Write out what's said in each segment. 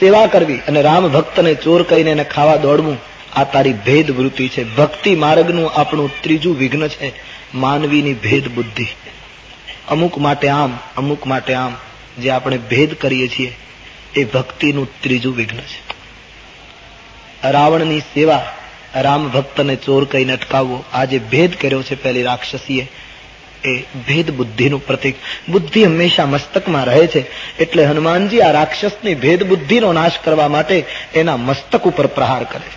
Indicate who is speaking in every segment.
Speaker 1: સેવા કરવી અને રામ ભક્તને ચોર કહીને એને ખાવા દોડવું, આ તારી ભેદ વૃત્તિ છે. ભક્તિ માર્ગનું આપણું ત્રીજું વિઘ્ન છે માનવીની ભેદ બુદ્ધિ. અમુક માટે આમ, અમુક માટે આમ, જે આપણે ભેદ કરીએ છીએ એ ભક્તિનું ત્રીજું વિઘ્ન છે. રાવણની સેવા, રામ ભક્તને ચોર કહીને અટકાવવો, આ જે ભેદ કર્યો છે પહેલી રાક્ષસીએ, એ ભેદ બુદ્ધિનું પ્રતીક. બુદ્ધિ હંમેશા મસ્તકમાં રહે છે, એટલે હનુમાનજી આ રાક્ષસની ભેદ બુદ્ધિનો નાશ કરવા માટે એના મસ્તક ઉપર પ્રહાર કરે.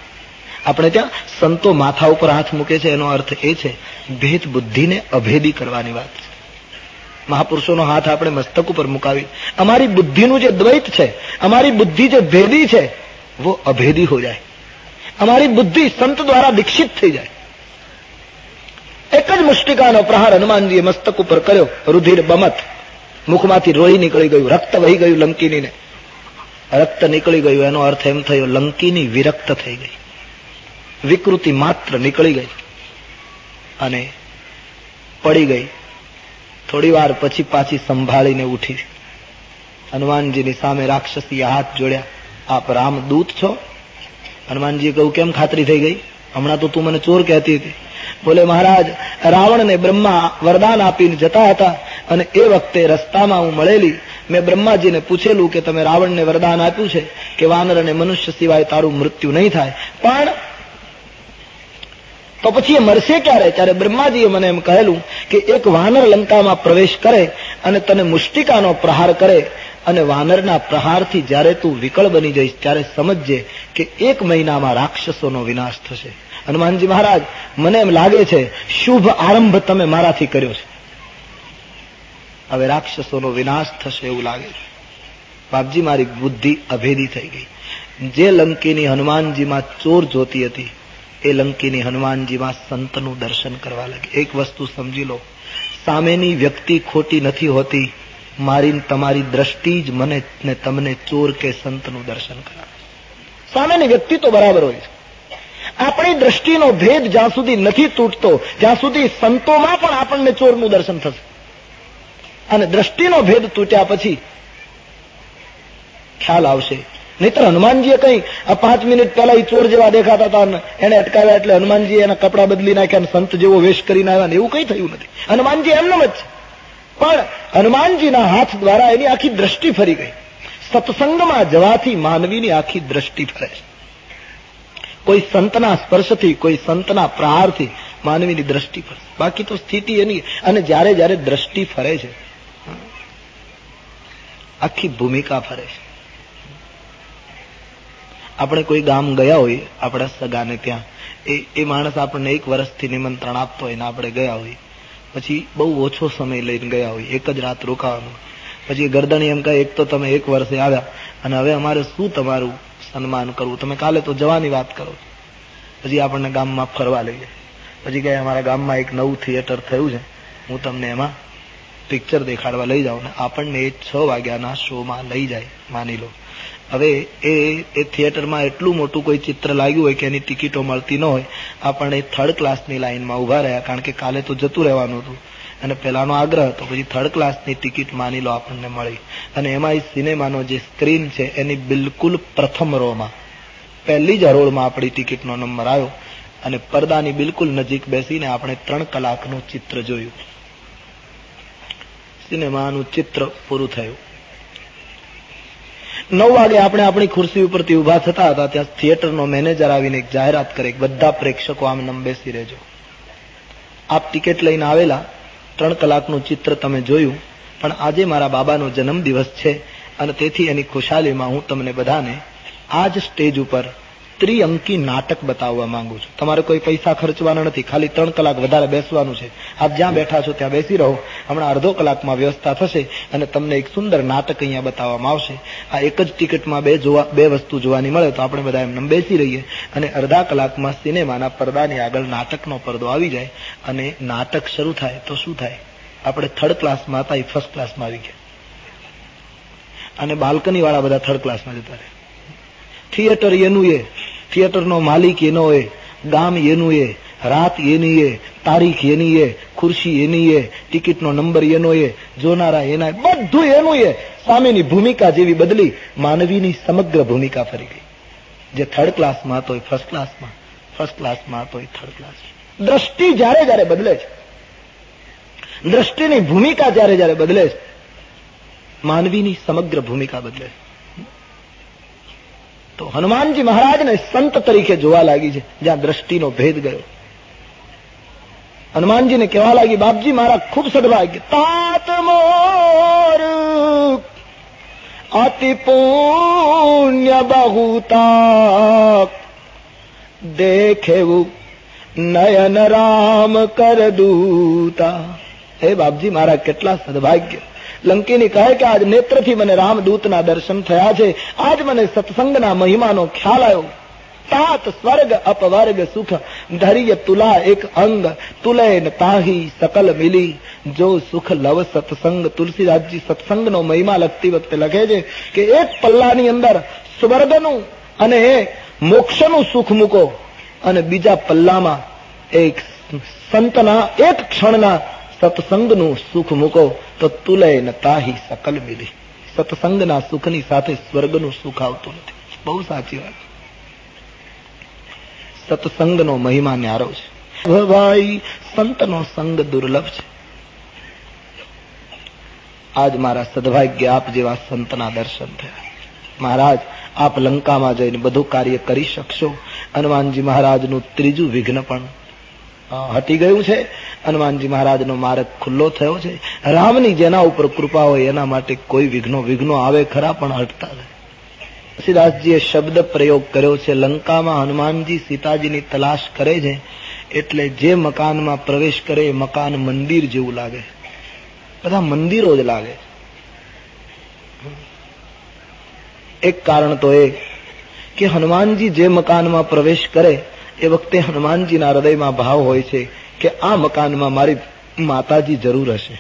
Speaker 1: આપણે ત્યાં સંતો માથા ઉપર હાથ મૂકે છે, એનો અર્થ એ છે ભેદ બુદ્ધિને અભેદી કરવાની વાત છે. મહાપુરુષોનો હાથ આપણે મસ્તક ઉપર મુકાવી, અમારી બુદ્ધિનું જે દ્વૈત છે, અમારી બુદ્ધિ જે ભેદી છે, वो અભેદી हो જાય. અમારી બુદ્ધિ સંત દ્વારા દીક્ષિત થઈ જાય. એક જ મુષ્ટિકાનો પ્રહાર હનુમાનજીએ મસ્તક ઉપર કર્યો. રુધિર બમત, મુખમાંથી રોહી નીકળી ગયું, રક્ત વહી ગયું લંકીનીને. રક્ત નીકળી ગયું એનો અર્થ એમ થયો લંકીની વિરક્ત થઈ ગઈ, વિકૃતિ માત્ર નીકળી ગઈ અને પડી ગઈ. થોડી વાર પછી પાછી સંભાળીને ઉઠી. હનુમાનજીની સામે રાક્ષસીએ હાથ જોડ્યા. આપ રામદૂત છો? હનુમાનજીએ કહ્યું, કેમ ખાતરી થઈ ગઈ? હમણાં તો તું મને ચોર કહેતી હતી. બોલે, મહારાજ, રાવણને બ્રહ્મા વરદાન આપીને જતા હતા અને એ વખતે રસ્તામાં હું મળેલી. મેં બ્રહ્માજીને પૂછેલું કે તમે રાવણને વરદાન આપ્યું છે કે વાનર અને મનુષ્ય સિવાય તારું મૃત્યુ નહીં થાય, પણ તો પછી એ મરશે ક્યારે? ત્યારે બ્રહ્માજીએ મને એમ કહેલું કે એક વાનર લંકામાં પ્રવેશ કરે અને તને મુષ્ટિકાનો પ્રહાર કરે, અને વાનરના પ્રહારથી જ્યારે તું વિકળ બની જઈશ ત્યારે સમજજે કે 1 મહિનામાં રાક્ષસોનો વિનાશ થશે. હનુમાનજી મહારાજ, મને એમ લાગે છે શુભ આરંભ તમે મારાથી કર્યો છે, હવે રાક્ષસોનો વિનાશ થશે એવું લાગે છે. બાપજી, મારી બુદ્ધિ અભેદી થઈ ગઈ. જે લંકીની હનુમાનજીમાં ચોર જોતી હતી એ લંકીની હનુમાનજીમાં સંતનું દર્શન કરવા લાગી. એક વસ્તુ સમજી લો, સામેની વ્યક્તિ ખોટી નથી હોતી, મારી તમારી દ્રષ્ટિ જ મને ને તમને ચોર કે સંતનું દર્શન કરાવે. સામેની વ્યક્તિ તો બરાબર હોય છે, આપણી દ્રષ્ટિનો ભેદ જ્યાં સુધી નથી તૂટતો ત્યાં સુધી સંતોમાં પણ આપણને ચોરનું દર્શન થશે. અને દ્રષ્ટિનો ભેદ તૂટ્યા પછી ખ્યાલ આવશે. નહીતર હનુમાનજીએ કઈ 5 મિનિટ પહેલા ચોર જેવા દેખાતા હતા, એને અટકાવ્યા એટલે હનુમાનજી એના કપડા બદલી નાખ્યા, સંત જેવો વેશ કરીને આવ્યા, એવું કઈ થયું નથી. હનુમાનજી એમનેમ જ છે, પણ હનુમાનજીના હાથ દ્વારા એની આખી દ્રષ્ટિ ફરી ગઈ. સત્સંગમાં જવાથી માનવીની આખી દ્રષ્ટિ ફરે છે. કોઈ સંતના સ્પર્શથી, કોઈ સંતના પ્રહારથી માનવીની દ્રષ્ટિ ફરે, બાકી તો સ્થિતિ એની. અને જ્યારે જ્યારે દ્રષ્ટિ ફરે છે, આખી ભૂમિકા ફરે છે. આપણે કોઈ ગામ ગયા હોઈએ, આપણા સગાને ત્યાં, એ માણસ આપણને 1 વર્ષથી નિમંત્રણ આપતો હોય ને આપણે ગયા હોઈએ, પછી બહુ ઓછો સમય લઈને ગયા હોય, 1 જ રાત રોકાવાનું, પછી ગરદણી એમ કહે, એક તો તમે 1 વર્ષે આવ્યા અને હવે અમારે શું તમારું સન્માન કરવું, તમે કાલે તો જવાની વાત કરો. પછી આપણને ગામમાં ફરવા લઈએ, પછી કહે અમારા ગામમાં એક નવું થિયેટર થયું છે, હું તમને એમાં પિક્ચર દેખાડવા લઈ જાઉં. ને આપણને એ 6 વાગ્યાના શોમાં લઈ જાય, માની લો. હવે એ થિયેટરમાં એટલું મોટું કોઈ ચિત્ર લાગ્યું હોય કે એની ટિકિટો મળતી ન હોય, આપણને 3rd ક્લાસની લાઈનમાં ઉભા રહ્યા, કારણ કે કાલે તો જતું રહેવાનું હતું અને પેલાનો આગ્રહ હતો. પછી 3rd ક્લાસની ટિકિટ માની લો આપણને મળી, અને એમાં સિનેમાનો જે સ્ક્રીન છે એની બિલકુલ પ્રથમ રોમાં, પહેલી જ હરોળમાં આપણી ટિકિટનો નંબર આવ્યો અને પડદાની બિલકુલ નજીક બેસીને આપણે 3 કલાકનું ચિત્ર જોયું. સિનેમાનું ચિત્ર પૂરું થયું. 9 વાગે આપણે આપણી ખુરશી ઉપરથી ઉભા થતા હતા, ત્યાં થિયેટરનો મેનેજર આવીને એક જાહેરાત કરે, બધા પ્રેક્ષકો આમ નમ બેસી રહેજો. આપ ટિકિટ લઈને આવેલા, 3 કલાકનું ચિત્ર તમે જોયું, પણ આજે મારા બાબાનો જન્મદિવસ છે અને તેથી એની ખુશાલીમાં હું તમને બધાને આ જ સ્ટેજ ઉપર ત્રિઅંકી નાટક બતાવવા માંગુ છું. તમારે કોઈ પૈસા ખર્ચવાના નથી, ખાલી 3 કલાક વધારે બેસવાનું છે. આપ જ્યાં બેઠા છો ત્યાં બેસી રહો. હમણાં અડધો કલાકમાં વ્યવસ્થા થશે અને તમને એક સુંદર નાટક અહીંયા બતાવવામાં આવશે. આ એક જ ટિકિટમાં બે વસ્તુ જોવાની મળે તો આપણે બધા એમને બેસી રહીએ અને અડધા કલાકમાં સિનેમાના પડદાની આગળ નાટકનો પડદો આવી જાય અને નાટક શરૂ થાય તો શું થાય? આપણે 3rd ક્લાસમાં હતા, એ 1st ક્લાસમાં આવી ગયા અને બાલ્કની વાળા બધા 3rd ક્લાસમાં જતા રહે. થિયેટર એનું એ, થિયેટરનો માલિક એનો એ, ગામ એનું એ, રાત એની એ, તારીખ એની એ, ખુરશી એની એ, ટિકિટનો નંબર એનો એ, જોનારા એના, બધું એનું એ. સ્વામીની ભૂમિકા જેવી બદલી, માનવીની સમગ્ર ભૂમિકા ફરી ગઈ. જે થર્ડ ક્લાસમાં હતો એ ફર્સ્ટ ક્લાસમાં, ફર્સ્ટ ક્લાસમાં હતો એ થર્ડ ક્લાસ. દ્રષ્ટિ જ્યારે જ્યારે બદલે છે, દ્રષ્ટિની ભૂમિકા જ્યારે જ્યારે બદલે છે, માનવીની સમગ્ર ભૂમિકા બદલે છે. તો હનુમાનજી મહારાજને સંત તરીકે જોવા લાગી છે જ્યાં દ્રષ્ટિનો ભેદ ગયો. હનુમાનજીને કહેવા લાગી, બાપજી મારા ખૂબ સદભાગ્ય, તાત મોર અતિ પુણ્ય બહુતા, દેખેવું નયન રામ કર દૂતા. હે બાપજી મારા કેટલા સદભાગ્ય. લંકીની કહે કે આજ નેત્રથી મને રામદૂતના દર્શન થયા છે, આજ મને સત્સંગના મહિમાનો ખ્યાલ આવ્યો. તાત સ્વર્ગ અપવર્ગ સુખ ધૈર્ય તુલા એક અંગ, તુલૈન તાહી સકલ મિલી, જો સુખ લવ સત્સંગ. તુલસીદાસજી સત્સંગનો મહિમા લખતી વખતે લખે છે કે એક પલ્લાની અંદર સ્વર્ગનું અને મોક્ષનું સુખ મૂકો અને બીજા પલ્લામાં એક સંતના એક ક્ષણના સત્સંગનું સુખ મૂકો તો તુલૈન તાહી સકલ મિલી. સત્સંગના સુખની સાથે સ્વર્ગનું સુખ આવતું નથી. બહુ સાચી વાત. સત્સંગનો મહિમા ન્યારો છે ભાઈ, સંતનો સંગ દુર્લભ છે. આજ મારા સદભાગ્ય આપ જેવા સંતના દર્શન થયા. મહારાજ આપ લંકામાં જઈને બધું કાર્ય કરી શકશો. હનુમાનજી મહારાજનું ત્રીજું વિઘ્ન પણ હટી ગયું છે. હનુમાનજી મહારાજનો માર્ગ ખુલ્લો થયો છે. રામની જેના ઉપર કૃપા હોય એના માટે કોઈ વિઘ્નો આવે ખરા પણ હટતા નથી. તુલસીદાસજીએ શબ્દ પ્રયોગ કર્યો છે, લંકામાં હનુમાનજી સીતાજીની તલાશ કરે છે એટલે જે મકાનમાં પ્રવેશ કરે એ મકાન મંદિર જેવું લાગે. બધા મંદિરો જ લાગે. એક કારણ તો એ કે હનુમાનજી જે મકાનમાં પ્રવેશ કરે એ વખતે હનુમાનજીના હૃદયમાં ભાવ હોય છે કે આ મકાનમાં મારી માતાજી જરૂર હશે,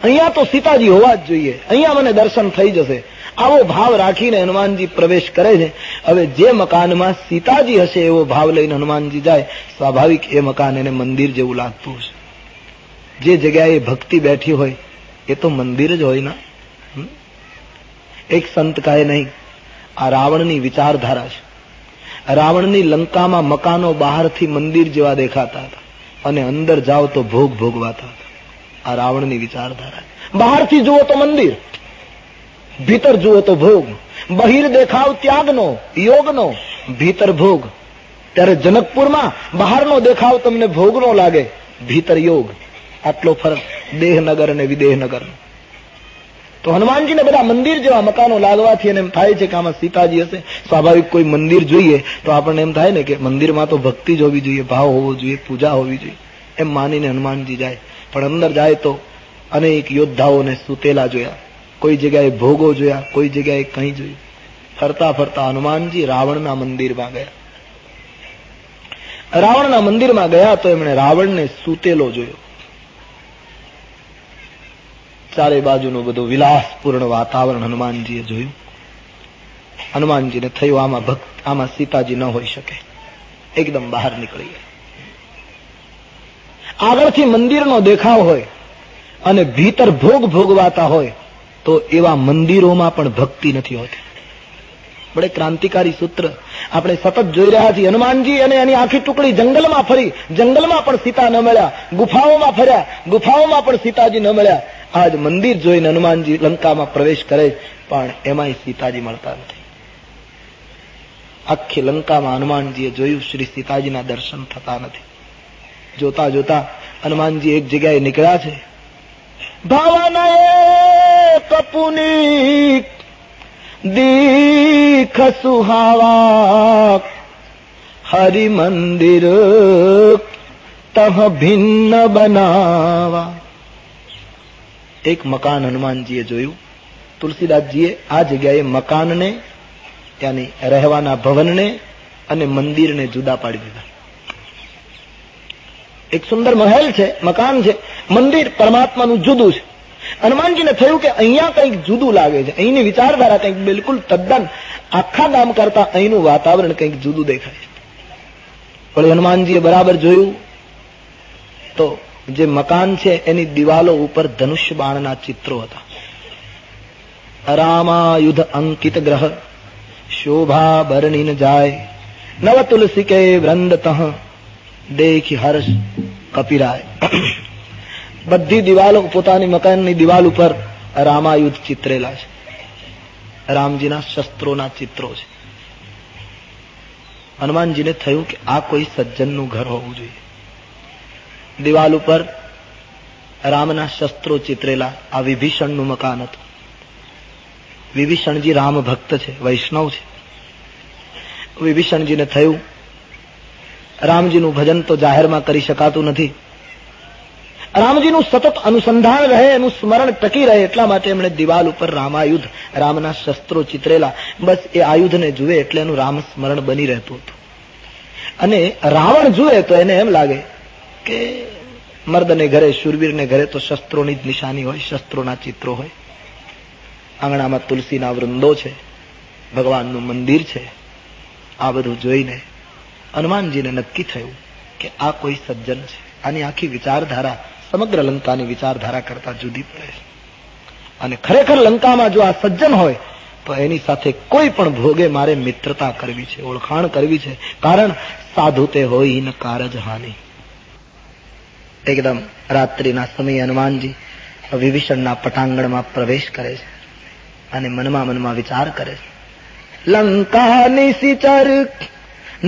Speaker 1: અહીંયા તો સીતાજી હોવા જ જોઈએ, અહીંયા મને દર્શન થઈ જશે. આવો ભાવ રાખીને હનુમાનજી પ્રવેશ કરે છે. હવે જે મકાનમાં સીતાજી હશે એવો ભાવ લઈને હનુમાનજી જાય, સ્વાભાવિક એ મકાન એને મંદિર જેવું લાગતું હશે. જે જગ્યાએ ભક્તિ બેઠી હોય એ તો મંદિર જ હોય ના. એક સંત કહે નહીં, આ રાવણની વિચારધારા છે. રાવણની લંકામાં મકાનો બહારથી મંદિર જેવા દેખાતા હતા અને અંદર જાઓ તો ભોગ ભોગવાતા હતા. આ રાવણની વિચારધારા. બહારથી જુઓ તો મંદિર, ભીતર જુઓ તો ભોગ. બહિર દેખાવ ત્યાગનો, યોગનો, ભીતર ભોગ. ત્યારે જનકપુરમાં બહારનો દેખાવ તમને ભોગનો લાગે, ભીતર યોગ. આટલો ફરક દેહનગર અને વિદેહનગર. તો હનુમાનજીને બધા મંદિર જેવા મકાનો લાગવાથી એને એમ થાય છે કે આમાં સીતાજી હશે. સ્વાભાવિક કોઈ મંદિર જોઈએ તો આપણને એમ થાય ને કે મંદિરમાં તો ભક્તિ જ હોવી જોઈએ, ભાવ હોવો જોઈએ, પૂજા હોવી જોઈએ, એમ માનીને હનુમાનજી જાય. પણ અંદર જાય તો અનેક યોદ્ધાઓને સૂતેલા જોયા, કોઈ જગ્યાએ ભોગો જોયા, કોઈ જગ્યાએ કંઈ જોયું. ફરતા ફરતા હનુમાનજી રાવણના મંદિરમાં ગયા. રાવણના મંદિરમાં ગયા તો એમણે રાવણને સૂતેલો જોયો. ચારે બાજુનું બધું વિલાસપૂર્ણ વાતાવરણ હનુમાનજીએ જોયું. હનુમાનજીને થયું આમાં સીતાજી ન હોઈ શકે. એકદમ બહાર નીકળી ગયા. આગળથી મંદિરનો દેખાવ હોય અને ભીતર ભોગ ભોગવાતા હોય તો એવા મંદિરોમાં પણ ભક્તિ નથી હોતી. બડે ક્રાંતિકારી સૂત્ર આપણે સતત જોઈ રહ્યા છીએ. હનુમાનજી અને એની આખી ટુકડી જંગલમાં ફરી, જંગલમાં પણ સીતા ન મળ્યા. ગુફાઓમાં ફર્યા, ગુફાઓમાં પણ સીતાજી ન મળ્યા. આજ મંદિર જોઈને હનુમાનજી લંકામાં પ્રવેશ કરે પણ એમાંય સીતાજી મળતા નથી. આખી લંકામાં હનુમાનજીએ જોયું શ્રી સીતાજીના દર્શન થતા નથી. જોતા જોતા હનુમાનજી એક જગ્યાએ નીકળ્યા છે. ભાવનાએ કપુની દીખ સુહાવા, હરિ મંદિર તહ ભિન્ન બનાવા. એક મકાન હનુમાનજીએ જોયું. તુલસીદાસજીએ આ જગ્યાએ મકાનને યાની રહેવાના ભવનને અને મંદિરને જુદા પાડી દીધા. એક સુંદર મહેલ છે, મકાન છે, મંદિર પરમાત્માનું જુદું છે. હનુમાનજીને થયું કે અહીંયા કંઈક જુદું લાગે છે, અહીંની વિચારધારા કંઈક બિલકુલ તદ્દન આખા ગામ કરતા અહીંનું વાતાવરણ કંઈક જુદું દેખાય છે. પણ હનુમાનજીએ બરાબર જોયું તો જે મકાન છે એની દિવાલો ઉપર ધનુષ્ય બાણના ચિત્રો હતા. રામાયુધ અંકિત ગ્રહ શોભા બરણીન જાય નવ તુલસી કે વૃંદ તહ દેખી હર્ષ કપિરાય. બધી દિવાલો, પોતાની મકાનની દિવાલ ઉપર રામાયુધ ચિત્રેલા છે, રામજીના શસ્ત્રોના ચિત્રો છે. હનુમાનજીને થયું કે આ કોઈ સજ્જનનું ઘર હોવું જોઈએ. દિવાલ ઉપર રામના શસ્ત્રો ચિત્રેલા આ વિભીષણનું મકાન હતું. વિભીષણજી રામ ભક્ત છે, વૈષ્ણવ છે. વિભીષણજીને થયું રામજીનું ભજન તો જાહેરમાં કરી શકાતું નથી, રામજીનું સતત અનુસંધાન રહે, એનું સ્મરણ ટકી રહે, એટલા માટે એમણે દિવાલ ઉપર રામાયુધ, રામના શસ્ત્રો ચિત્રેલા. બસ એ આયુધને જુએ એટલે એનું રામ સ્મરણ બની રહેતું હતું. અને રાવણ જુએ તો એને એમ લાગે કે મર્દને ઘરે, શૂરવીરને ઘરે તો શસ્ત્રોની જ નિશાની હોય, શસ્ત્રોના ચિત્રો હોય. આંગણામાં તુલસીના વૃંદો છે, ભગવાનનું મંદિર છે. આ બધું જોઈને હનુમાનજીને નક્કી થયું કે આ કોઈ સજ્જન છે. આની આખી વિચારધારા સમગ્ર લંકાની વિચારધારા કરતા જુદી પડે છે. અને ખરેખર લંકામાં જો આ સજ્જન હોય તો એની સાથે કોઈ પણ ભોગે મારે મિત્રતા કરવી છે, ઓળખાણ કરવી છે. કારણ સાધુ તે હોય ન કારજ હાનિ. એકદમ રાત્રિના સમયે હનુમાનજી વિભીષણના પટાંગણમાં પ્રવેશ કરે છે અને મનમાં વિચાર કરે છે. લંકા નિશિચર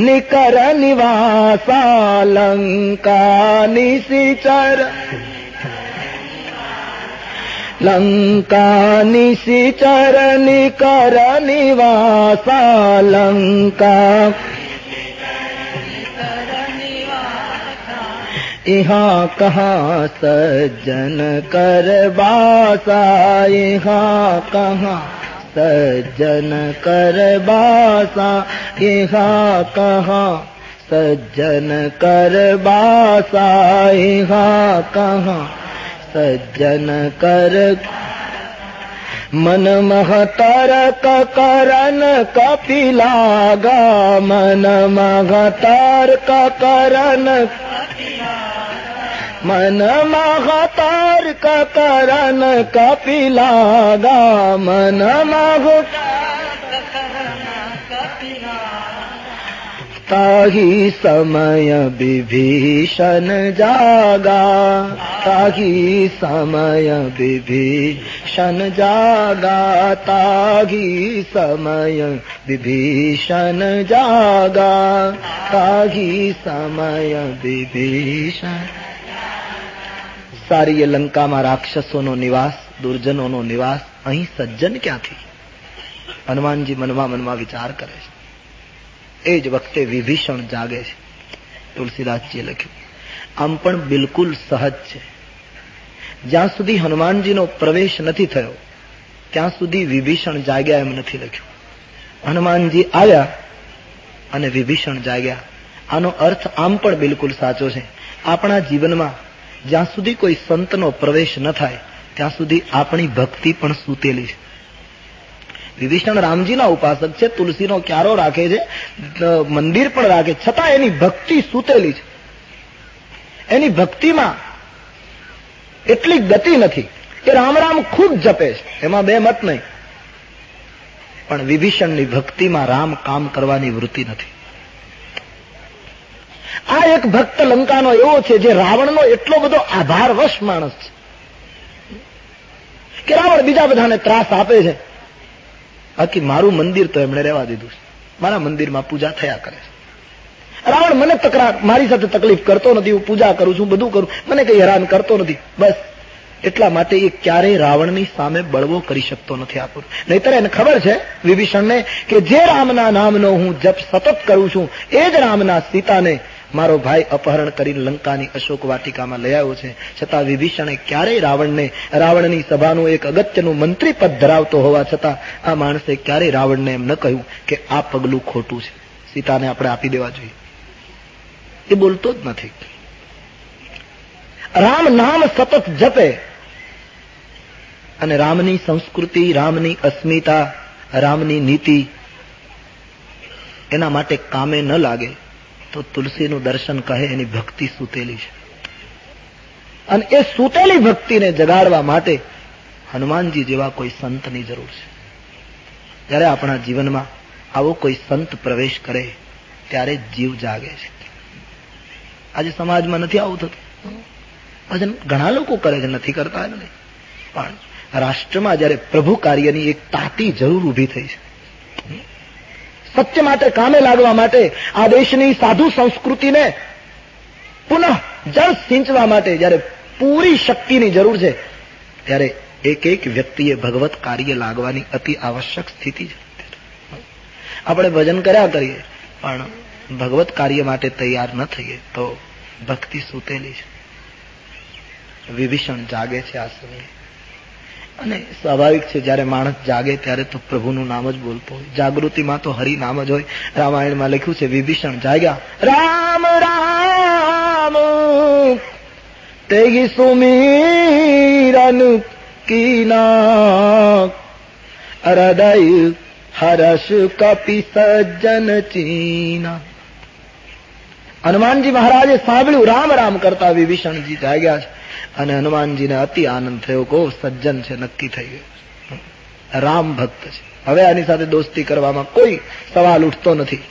Speaker 1: નિકર નિવાસા, લંકા નિશિચર, લંકા નિશિચર નિકર નિવાસા, લંકા यहाँ कहाँ सज्जन कर बासा, यहाँ कहाँ सज्जन कर बासा, यहाँ कहाँ सज्जन कर बासा, यहाँ कहाँ सज्जन कर. मन महतरक करन कपिलागा, मन महतरक करन, मन महतरक करन कपिलागा, मन ताही समय विभीषण जागा, ताही समय विभीषण जागा, ताही समय विभीषण जागा, ताही समय विभीषण. સારી એ લંકામાં રાક્ષસોનો નિવાસ, દુર્જનોનો નિવાસ, અહીં સજ્જન ક્યાંથી? હનુમાનજી મનમાં વિચાર કરે છે. એ જ વખતે વિભીષણ જાગે છે. તુલસીદાસજીએ લખ્યું, આમ પણ બિલકુલ સહજ છે. જ્યાં સુધી હનુમાનજીનો પ્રવેશ નથી થયો ત્યાં સુધી વિભીષણ જાગ્યા એમ નથી લખ્યું. હનુમાનજી આવ્યા અને વિભીષણ જાગ્યા. આનો અર્થ આમ પણ બિલકુલ સાચો છે. આપણા જીવનમાં જ્યાં સુધી કોઈ સંતનો પ્રવેશ ન થાય ત્યાં સુધી આપણી ભક્તિ પણ સૂતેલી છે. વિભીષણ રામજીના ઉપાસક છે, તુલસીનો ક્યારો રાખે છે, મંદિર પણ રાખે, છતાં એની ભક્તિ સૂતેલી છે. એની ભક્તિમાં એટલી ગતિ નથી. એ રામ રામ ખૂબ જપે છે, એમાં બે મત નહીં, પણ વિભીષણની ભક્તિમાં રામ કામ કરવાની વૃત્તિ નથી. આ એક ભક્ત લંકાનો એવો છે જે રાવણનો એટલો બધો આભારવશ માણસ છે કે રાવણ બીજા બધાને ત્રાસ આપે છે, બાકી મારું મંદિર તો એમણે રહેવા દીધું છે. મારા મંદિરમાં પૂજા થયા કરે છે. રાવણ મને મારી સાથે તકલીફ કરતો નથી, હું પૂજા કરું છું, બધું કરું, મને કઈ હેરાન કરતો નથી. બસ એટલા માટે એ ક્યારેય રાવણની સામે બળવો કરી શકતો નથી. આપું નહીતર એને ખબર છે વિભીષણને કે જે રામના નામનો હું જપ સતત કરું છું એ જ રામના સીતાને મારો ભાઈ અપહરણ કરીને લંકાની અશોક વાટિકામાં લઈ આવ્યો છે. છતાં વિભીષણે ક્યારેય રાવણની સભાનું એક અગત્યનું મંત્રી પદ ધરાવતો હોવા છતાં આ માણસે ક્યારેય રાવણને એમ ન કહ્યું કે આ પગલું ખોટું છે, સીતાને આપણે આપી દેવા જોઈએ. એ બોલતો જ નથી. રામ નામ સતત જપે અને રામની સંસ્કૃતિ, રામની અસ્મિતા, રામની નીતિ એના માટે કામે ન લાગે તો તુલસીનું દર્શન કહે એની ભક્તિ સૂતેલી છે. અને એ સૂતેલી ભક્તિને જગાડવા માટે હનુમાનજી જેવા કોઈ સંતની જરૂર છે. જ્યારે આપણા જીવનમાં આવો કોઈ સંત પ્રવેશ કરે ત્યારે જીવ જાગે છે. આજે સમાજમાં નથી આવું થતું. ભજન ઘણા લોકો કરે છે, નથી કરતા નથી, પણ રાષ્ટ્રમાં જ્યારે પ્રભુ કાર્યની એક તાતી જરૂર ઊભી થઈ છે. સત્ય માટે કામે લાગવા માટે આ દેશની સાધુ સંસ્કૃતિને પુનઃ જળ સિંચવા માટે જ્યારે પૂરી શક્તિની જરૂર છે, ત્યારે એક એક વ્યક્તિએ ભગવત કાર્ય લાગવાની અતિ આવશ્યક સ્થિતિ છે. આપણે ભજન કર્યા કરીએ પણ ભગવત કાર્ય માટે તૈયાર ન થઈએ તો ભક્તિ સૂતેલી છે. વિભીષણ જાગે છે આ સમયે, અને સ્વાભાવિક છે જ્યારે માણસ જાગે ત્યારે તો પ્રભુનું નામ જ બોલતો હોય. જાગૃતિમાં તો હરિ નામ જ હોય. રામાયણમાં લખ્યું છે વિભીષણ જાગ્યા, રામ રામ તેગી સુમીરન કીના હૃદય હર્ષ કપિ સજ્જન ચીના. હનુમાનજી મહારાજે સાંભળ્યું રામ રામ કરતા વિભીષણજી જાગ્યા છે, અને હનુમાનજીને અતિ આનંદ થયો. કો સજ્જન છે, નક્કી થઈ ગયું, રામ ભક્ત છે. હવે આની સાથે દોસ્તી કરવામાં કોઈ સવાલ ઉઠતો નથી.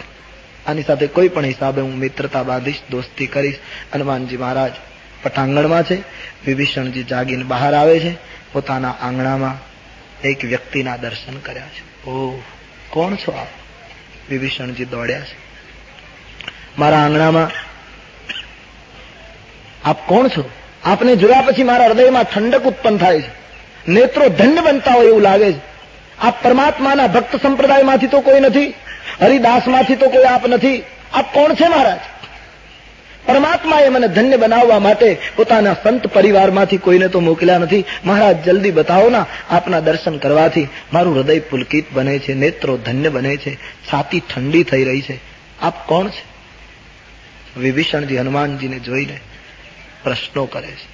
Speaker 1: આની સાથે કોઈ પણ હિસાબે હું મિત્રતા બાંધીશ, દોસ્તી કરીશ. હનુમાનજી મહારાજ પટાંગણમાં છે. વિભીષણજી જાગીને બહાર આવે છે. પોતાના આંગણામાં એક વ્યક્તિના દર્શન કર્યા છે. ઓહ, કોણ છો આપ? વિભીષણજી દોડ્યા છે. મારા આંગણામાં આપ કોણ છો? આપને જોયા પછી મારા હૃદયમાં ઠંડક ઉત્પન્ન થાય છે. નેત્રો ધન્ય બનતા હોય એવું લાગે છે. આપ પરમાત્માના ભક્ત સંપ્રદાયમાંથી તો કોઈ નથી, હરિદાસમાંથી તો કોઈ આપ નથી. આપ કોણ છે મહારાજ? પરમાત્માએ મને ધન્ય બનાવવા માટે પોતાના સંત પરિવારમાંથી કોઈને તો મોકલ્યા નથી. મહારાજ જલ્દી બતાવો ના, આપના દર્શન કરવાથી મારું હૃદય પુલકિત બને છે, નેત્રો ધન્ય બને છે, છાતી ઠંડી થઈ રહી છે. આપ કોણ છે? વિભીષણજી હનુમાનજીને જોઈને પ્રશ્નો કરે છે.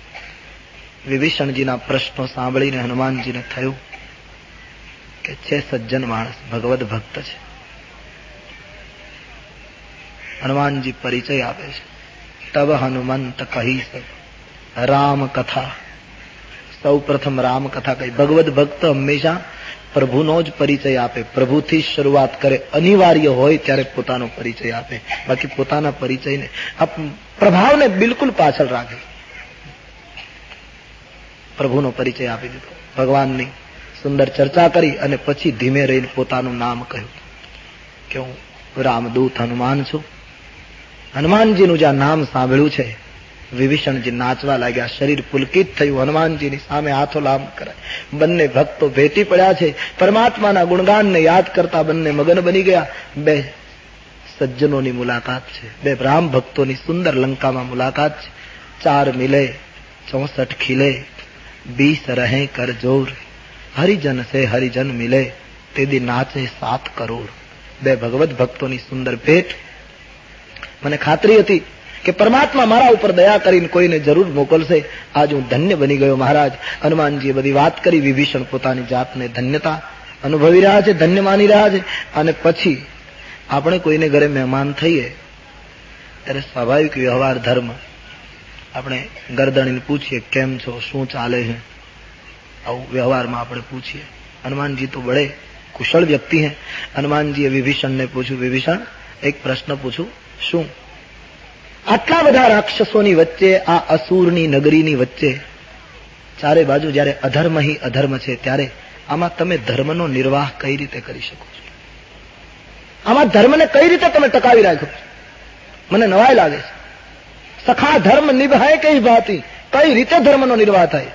Speaker 1: વિભીષણજીના પ્રશ્નો સાંભળીને હનુમાનજીને થયું કે છે સજ્જન માણસ, ભગવદ ભક્ત છે. હનુમાનજી પરિચય આપે છે. તબ હનુમંત કહી રામ કથા. સૌ પ્રથમ રામ કથા કહી. ભગવદ ભક્ત હંમેશા પ્રભુનો જ પરિચય આપે, પ્રભુથી શરૂઆત કરે. અનિવાર્ય હોય ત્યારે પોતાનો પરિચય આપે, બાકી પોતાના પરિચયને પ્રભાવને બિલકુલ પાછળ રાખે. પ્રભુનો પરિચય આપી દીધો, ભગવાનની સુંદર ચર્ચા કરી અને પછી ધીમે રહીને પોતાનું નામ કહ્યું કે હું રામદૂત હનુમાન છું. હનુમાનજીનું જ્યાં નામ સાંભળ્યું છે, વિભીષણજી નાચવા લાગ્યા, શરીર પુલકિત થયું. હનુમાનજીની સામે હાથો લાંબ કરાય. બંને ભક્તો ભેટી પડ્યા છે. પરમાત્માના ગુણગાનને યાદ કરતા બંને મગન બની ગયા. બે સજ્જનોની મુલાકાત છે, બે રામ ભક્તોની સુંદર લંકામાં મુલાકાત છે. 4 મિલે 64 ખીલે, 20 રહે કર જોર, હરિજન સે હરિજન મિલે, તેદી નાચે 7 કરોડ. બે ભગવત ભક્તોની સુંદર ભેટ. મને ખાતરી હતી કે પરમાત્મા મારા ઉપર દયા કરીને કોઈને જરૂર મોકલશે. આજ હું ધન્ય બની ગયો મહારાજ. હનુમાનજીએ બધી વાત કરી. વિભીષણ પોતાની જાતને ધન્યતા અનુભવી રહ્યા છે, ધન્ય માની રહ્યા છે. અને પછી આપણે કોઈને ઘરે મહેમાન થઈએ ત્યારે સ્વાભાવિક વ્યવહાર ધર્મ આપણે ગરદણીને પૂછીએ, કેમ છો, શું ચાલે છે, આવું વ્યવહારમાં આપણે પૂછીએ. હનુમાનજી તો બડે કુશળ વ્યક્તિ हैं. હનુમાનજીએ વિભીષણને પૂછ્યું, વિભીષણ એક પ્રશ્ન પૂછું? શું? આટલા બધા રાક્ષસોની વચ્ચે, આ અસુરની નગરીની વચ્ચે ચારે બાજુ જ્યારે અધર્મ હિ અધર્મ છે, ત્યારે આમાં તમે ધર્મનો નિર્વાહ કઈ રીતે કરી શકો છો? આમાં ધર્મને કઈ રીતે તમે ટકાવી રાખો છો? મને નવાઈ લાગે છે. સખા ધર્મ નિભાય કઈ ભાતી, કઈ રીતે ધર્મનો નિર્વાહ થાય?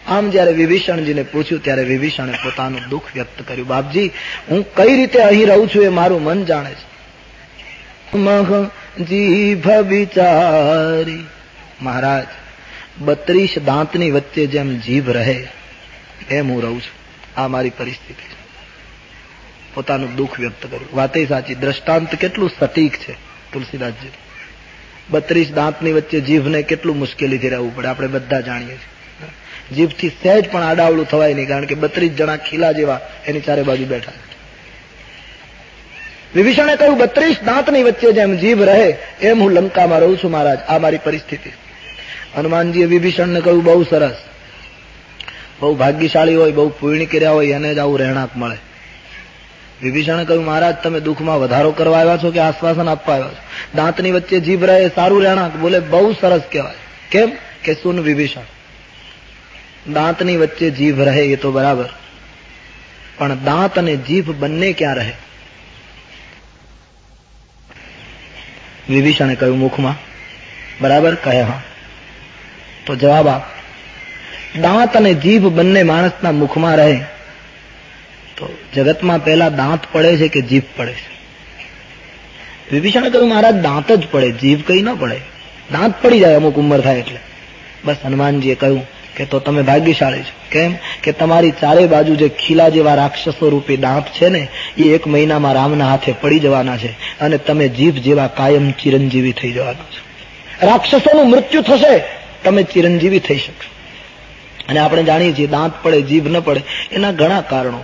Speaker 1: આમ જયારે વિભીષણજીને પૂછ્યું ત્યારે વિભીષણે પોતાનું દુઃખ વ્યક્ત કર્યું. બાપજી, હું કઈ રીતે અહીં રહું છું એ મારું મન જાણે છે. જીભ વિચારી. મહારાજ, 32 દાંતની વચ્ચે જેમ જીભ રહે એમ હું રહું છું. આ મારી પરિસ્થિતિ છે. પોતાનું દુઃખ વ્યક્ત કર્યું. વાતે સાચી. દ્રષ્ટાંત કેટલું સટીક છે તુલસીદાસજી. 32 દાંતની વચ્ચે જીભને કેટલું મુશ્કેલીથી રહેવું પડે, આપણે બધા જાણીએ છીએ. જીભથી સહેજ પણ આડાવડું થવાય નહીં, કારણ કે 32 જણા ખીલા જેવા એની ચારે બાજુ બેઠા. વિભીષણે કહ્યું, 32 દાંતની વચ્ચે જેમ જીભ રહે એમ હું લંકામાં રહું છું મહારાજ. આ મારી પરિસ્થિતિ. હનુમાનજીએ વિભીષણને કહ્યું, બહુ સરસ. બહુ ભાગ્યશાળી હોય, બહુ પુણ્ય કર્યા હોય એને જ આવું રહેણાંક મળે. વિભીષણે કહ્યું, મહારાજ તમે દુઃખમાં વધારો કરવા આવ્યા છો કે આશ્વાસન આપવા આવ્યા છો? દાંતની વચ્ચે જીભ રહે સારું રહેણાંક. બોલે બહુ સરસ કહેવાય. કેમ કે સુન વિભીષણ, દાંતની વચ્ચે જીભ રહે એ તો બરાબર, પણ દાંત અને જીભ બંને ક્યાં રહે? વિભીષણે કહ્યું મુખમાં. બરાબર કહે? હા. તો જવાબ આપ. દાંત અને જીભ બંને માણસના મુખમાં રહે તો જગતમાં પહેલા દાંત પડે છે કે જીભ પડે છે? વિભીષણે કહ્યું, મહારાજ દાંત જ પડે, જીભ કઈ ન પડે. દાંત પડી જાય અમુક ઉંમર થાય એટલે. બસ હનુમાનજીએ કહ્યું કે તો તમે ભાગ્યશાળી છો. કેમ કે તમારી ચારે બાજુ જે ખીલા જેવા રાક્ષસો રૂપી દાંત છે ને એ 1 મહિનામાં રામના હાથે પડી જવાના છે અને તમે જીભ જેવા કાયમ ચિરંજીવી થઈ જવાના છો. રાક્ષસોનું મૃત્યુ થશે, તમે ચિરંજીવી થઈ શકશો. અને આપણે જાણીએ છીએ દાંત પડે જીભ ન પડે એના ઘણા કારણો.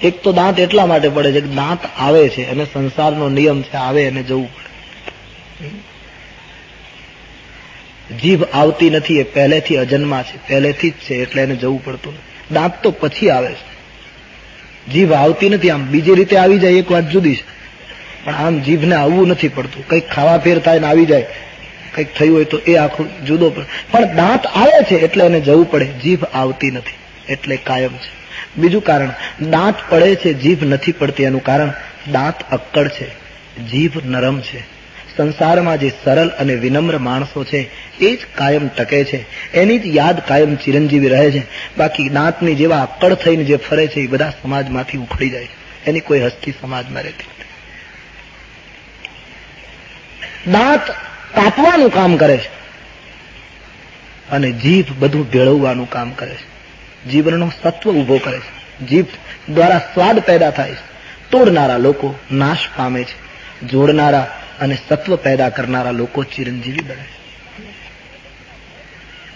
Speaker 1: એક તો દાંત એટલા માટે પડે છે કે દાંત આવે છે અને સંસારનો નિયમ છે, આવે અને જવું પડે. જીભ આવતી નથી, એ પહેલેથી અજન્મા છે, પહેલેથી જ છે, એટલે એને જવું પડતું નથી. દાંત તો પછી આવે છે, જીભ આવતી નથી. આમ બીજી રીતે આવી જાય એક વાત જુદી છે, પણ આમ જીભને આવવું નથી પડતું. કંઈક ખાવા ફેર થાય ને આવી જાય, કંઈક થયું હોય તો એ આખું જુદો પડે. પણ દાંત આવે છે એટલે એને જવું પડે. જીભ આવતી નથી એટલે કાયમ છે. બીજું કારણ, દાંત પડે છે જીભ નથી પડતી એનું કારણ દાંત અક્કડ છે, જીભ નરમ છે. સંસારમાં જે સરળ અને વિનમ્ર માણસો છે એ જ કાયમ ટકે છે, એની જ યાદ કાયમ ચિરંજીવી રહે છે. બાકી દાંતની જેવા અક્કડ થઈને જે ફરે છે એ બધા સમાજમાંથી ઉખડી જાય છે, એની કોઈ હસ્તી સમાજમાં રહેતી નથી. દાંત કાપવાનું કામ કરે છે અને જીભ બધું ભેળવવાનું કામ કરે છે. જીવનનો સત્વ ઉભો કરે છે. જીભ દ્વારા સ્વાદ પેદા થાય છે. તોડનારા લોકો નાશ પામે છે, જોડનારા અને સત્વ પેદા કરનારા લોકો ચિરંજીવી બને છે.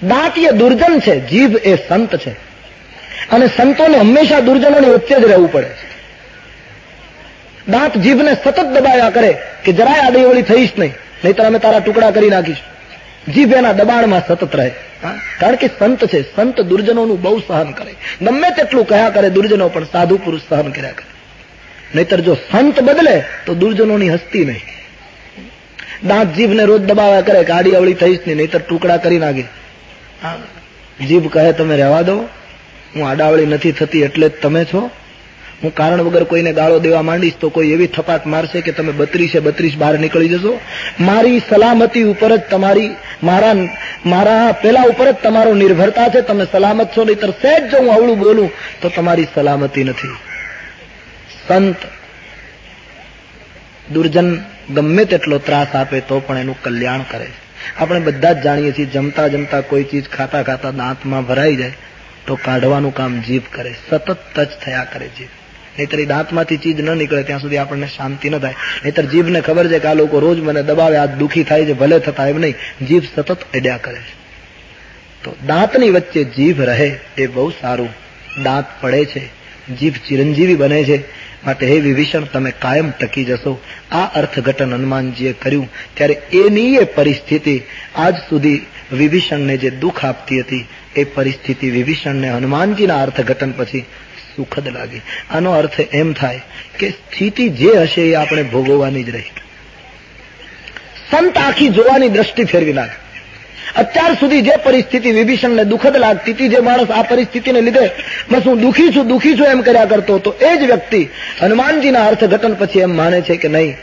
Speaker 1: દાંત એ દુર્જન છે, જીભ એ સંત છે. અને સંતોને હંમેશા દુર્જનોની વચ્ચે જ રહેવું પડે છે. દાંત જીભને સતત દબાવ્યા કરે કે જરાય આડીઅવળી થઈશ નહીં, નહીતર અમે તારા ટુકડા કરી નાખીશું. જીભ એના દબાણમાં સતત રહે, કારણ કે સંત છે. સંત દુર્જનોનું બહુ સહન કરે, ગમે તેટલું કહ્યા કરે દુર્જનો પણ સાધુ પુરુષ સહન કર્યા કરે. નહીતર જો સંત બદલે તો દુર્જનોની હસ્તી નહીં. દાંત જીભને રોજ દબાવ્યા કરે કે આડી અવળી થઈશ નહીં, નહીતર ટુકડા કરી નાખે. જીભ કહે તમે રહેવા દો, હું આડાવળી નથી થતી એટલે જ તમે છો. હું કારણ વગર કોઈને ગાળો દેવા માંડીશ તો કોઈ એવી થપાટ મારશે કે તમે 32 બહાર નીકળી જશો. મારી સલામતી ઉપર જ તમારી, મારા પેલા ઉપર જ તમારો નિર્ભરતા છે. તમે સલામત છો, નહીતર સહેજ જો હું અવળું બોલું તો તમારી સલામતી નથી. સંત દુર્જન ગમે તેટલો ત્રાસ આપે તો પણ એનું કલ્યાણ કરે છે. આપણે બધા જ જાણીએ છીએ, જમતા જમતા કોઈ ચીજ ખાતા ખાતા દાંતમાં ભરાઈ જાય તો કાઢવાનું કામ જીભ કરે, સતત ટચ થયા કરે જીભ. નહીતર દાંતમાંથી ચીજ ન નીકળે ત્યાં સુધી આપણને શાંતિ ન થાય. નહીતર જીભને ખબર છે કે આ લોકો રોજ મને દબાવે, આ દુઃખી થાય છે, ભલે થતા એમ નહીં, જીભ સતત અડ્યા કરે છે. તો દાંતની વચ્ચે જીભ રહે એ બહુ સારું. દાંત પડે છે, જીભ ચિરંજીવી બને છે. માટે હે વિભીષણ, તમે કાયમ ટકી જશો. આ અર્થઘટન હનુમાનજીએ કર્યું ત્યારે એની એ પરિસ્થિતિ આજ સુધી વિભીષણને જે દુઃખ આપતી હતી એ પરિસ્થિતિ વિભીષણને હનુમાનજીના અર્થઘટન પછી સુખદ લાગી. આનો અર્થ એમ થાય કે સ્થિતિ જે હશે એ આપણે ભોગવવાની જ રહી. સંત આખી જોવાની દ્રષ્ટિ ફેરવી નાખે. અત્યાર સુધી જે પરિસ્થિતિ વિભીષણને દુઃખદ લાગતી હતી, જે માણસ આ પરિસ્થિતિને લીધે બસ હું દુઃખી છું એમ કર્યા કરતો હતો, એ જ વ્યક્તિ હનુમાનજીના અર્થઘટન પછી એમ માને છે કે નહીં,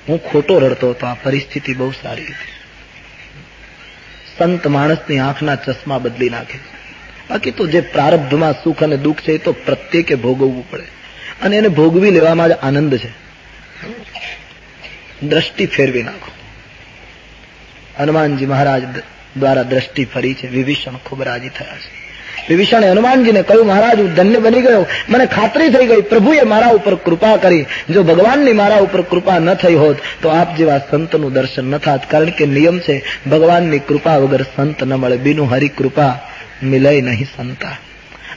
Speaker 1: હું ખોટો રડતો હતો, આ પરિસ્થિતિ બહુ સારી હતી. સંત માણસની આંખના ચશ્મા બદલી નાખે. બાકી તો જે પ્રારબ્ધમાં સુખ અને દુઃખ છે એ તો પ્રત્યેકે ભોગવવું પડે અને એને ભોગવી લેવામાં જ આનંદ છે. દ્રષ્ટિ ફેરવી નાખો. હનુમાનજી મહારાજ દ્વારા દ્રષ્ટિ ફરી છે. વિભીષણ ખૂબ રાજી થયા છે. વિભીષણે હનુમાનજીને કહ્યું, મહારાજ હું ધન્ય બની ગયો, મને ખાતરી થઈ ગઈ પ્રભુએ મારા ઉપર કૃપા કરી. જો ભગવાનની મારા ઉપર કૃપા ન થઈ હોત તો આપ જેવા સંતનું દર્શન ન થાત. કારણ કે નિયમ છે, ભગવાનની કૃપા વગર સંત ન મળે. બિનુ હરિ કૃપા મિલય નહીં સંતા.